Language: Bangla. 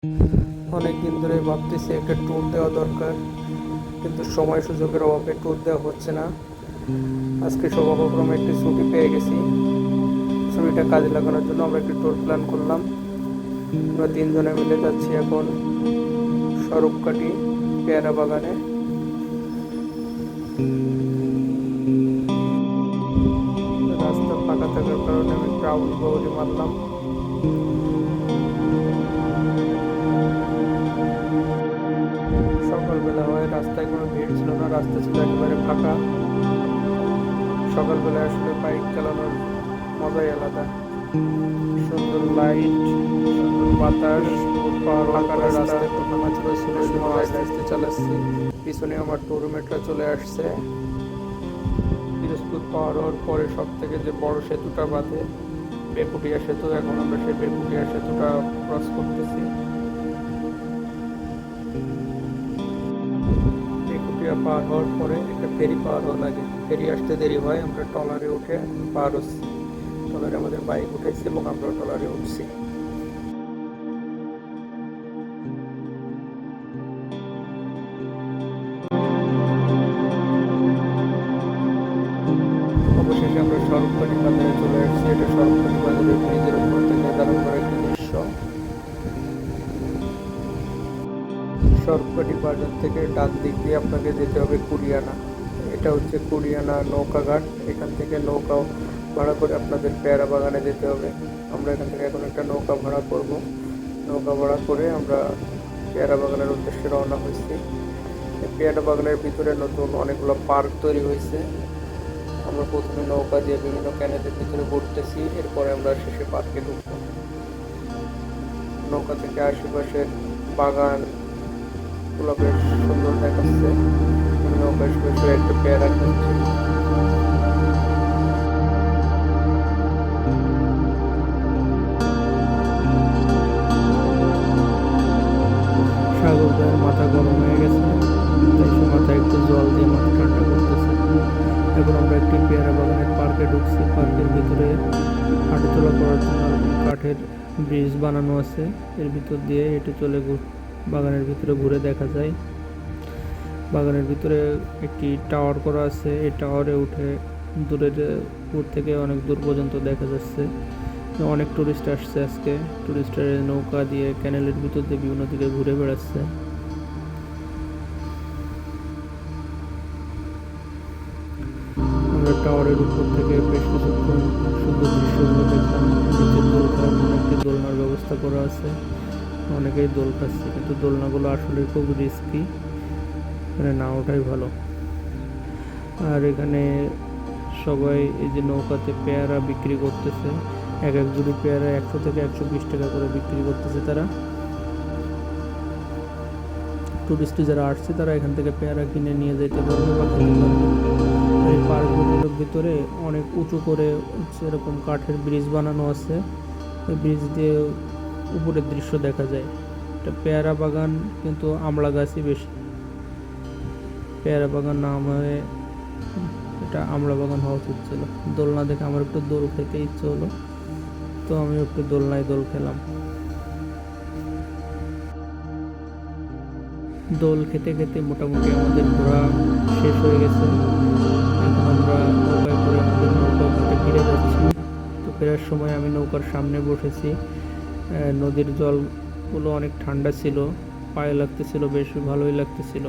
অনেক দিন ধরে ভাবতেছি একটা ট্যুর দেওয়া দরকার, কিন্তু সময় সুযোগের অভাবে ট্যুর দেওয়া হচ্ছে না। আজকে সৌভাগ্যক্রমে একটি ছুটি পেয়ে গেছি। ছুটিটা কাজে লাগানোর জন্য আমরা একটি ট্যুর প্ল্যান করলাম। আমরা তিনজনে মিলে যাচ্ছি এখন স্বরূপকাঠি পেয়ারা বাগানে। রাস্তা ফাঁকা থাকার কারণে আমি ট্রাউল বাউলি মারলাম। সকালবেলা হয়, রাস্তায় কোনো ভিড় ছিল না, রাস্তা ছিল একেবারে ফাঁকা। সকালবেলা আসলে বাইক চালানোর মজাই আলাদা। সুন্দর লাইট, সুন্দর বাতাস, ফাঁকা রাস্তা, একটু ফাঁকা ছিল, আস্তে আস্তে চালাচ্ছি। পিছনে আমার টুরমেটরা চলে আসছে। পিরোজপুর পার হওয়ার পরে সব থেকে যে বড় সেতুটা বাঁধে, বেকুটিয়া সেতু, এখন আমরা সেই বেকুটিয়া সেতুটা ক্রস করতেছি। বেকুটিয়া পার হওয়ার পরে একটা ফেরি পার হওয়া লাগে, ফেরি আসতে দেরি হয়, আমরা ট্রলারে উঠে পার হচ্ছি। ট্রলারে আমাদের বাইক উঠেছে এবং আমরা ট্রলারে উঠছি। অবশেষে আমরা স্বরূপকাঠি বাজারে চলে আসছি। এটা স্বরূপকাঠি বাজারের ব্রিজের উপর থেকে দারুণ করা একটি দৃশ্য। স্বরূপকাঠি বাজার থেকে ডান দিক দিয়ে আপনাকে যেতে হবে কুরিয়ানা। এটা হচ্ছে কুরিয়ানা নৌকাঘাট। এখান থেকে নৌকা ভাড়া করে আপনাদের পেয়ারা বাগানে যেতে হবে। আমরা এখান থেকে এখন একটা নৌকা ভাড়া করব। নৌকা ভাড়া করে আমরা পেয়ারা বাগানের উদ্দেশ্যে রওনা হয়েছি। পেয়ারা বাগানের ভিতরে নতুন অনেকগুলো পার্ক তৈরি হয়েছে। আমরা প্রথমে নৌকা দিয়ে বিভিন্ন ক্যানেলের ভিতরে ঘুরতেছি, এরপরে আমরা শেষে পার্কে ঢুকবো। নৌকা থেকে আশেপাশের বাগান গুলো বেশ সুন্দর দেখাচ্ছে। নৌকায় শুয়ে একটা পেয়ারা খাচ্ছি। সাগর ভাইয়ের মাথা গরম হয়ে গেছে, তাই সে মাথায় একটু জল দিয়ে মাথা ঠান্ডা করতেছে। এখন আমরা একটি পেয়ারা বাগানের পার্কে ঢুকছি। পার্কের ভিতরে হাঁটাচলা করার জন্য কাঠের ব্রিজ বানানো আছে, এর ভিতর দিয়ে হেঁটে চলে বাগানের ভিতরে ঘুরে দেখা যায়। বাগানের ভিতরে একটি টাওয়ার করা আছে, এই টাওয়ারে উঠে দূরের দূর থেকে অনেক দূর পর্যন্ত দেখা যাচ্ছে। অনেক টুরিস্ট আসছে আজকে। টুরিস্টের নৌকা দিয়ে ক্যানেলের ভিতর দিয়ে বিভিন্ন দিকে ঘুরে বেড়াচ্ছে। আমরা টাওয়ারের উপর থেকে বেশ কিছুক্ষণ সুন্দর দৃশ্যগুলো দেখলাম। নিচে দোল খাওয়ার জন্য একটি দোলনার ব্যবস্থা করা আছে, অনেকেই দোল খাচ্ছে, কিন্তু দোলনাগুলো আসলে খুব রিস্কি, এখানে না ওঠাই ভালো। আর এখানে সবাই এই যে নৌকাতে পেয়ারা বিক্রি করতেছে, এক এক জুড়ি পেয়ারা 100 থেকে 120 টাকা করে বিক্রি করতেছে তারা। টুরিস্ট যারা আসছে তারা এখান থেকে পেয়ারা কিনে নিয়ে যেতে পারবে বা খেতে পারবে। এই পার্কগুলোর ভিতরে অনেক উঁচু করে এরকম কাঠের ব্রিজ বানানো আছে, এই ব্রিজ দিয়ে উপরের দৃশ্য দেখা যায়। এটা পেয়ারা বাগান, কিন্তু আমড়া গাছই বেশি। পেয়ারা বাগান না হয়ে এটা আমড়া বাগান হওয়া উচিত ছিল। দোলনা দেখে আমার একটু দোল খেতে ইচ্ছে হলো, তো আমি একটু দোলনায় দোল খেলাম। দোল খেতে খেতে মোটামুটি আমাদের ঘোরা শেষ হয়ে গেছে। এখন আমরা নৌকায় করে আমাদের নৌকা ঘাটে ফিরে যাচ্ছি। তো ফেরার সময় আমি নৌকার সামনে বসেছি। নদীর জলগুলো অনেক ঠান্ডা ছিল, পায়ে লাগতেছিল, বেশ ভালোই লাগতেছিল।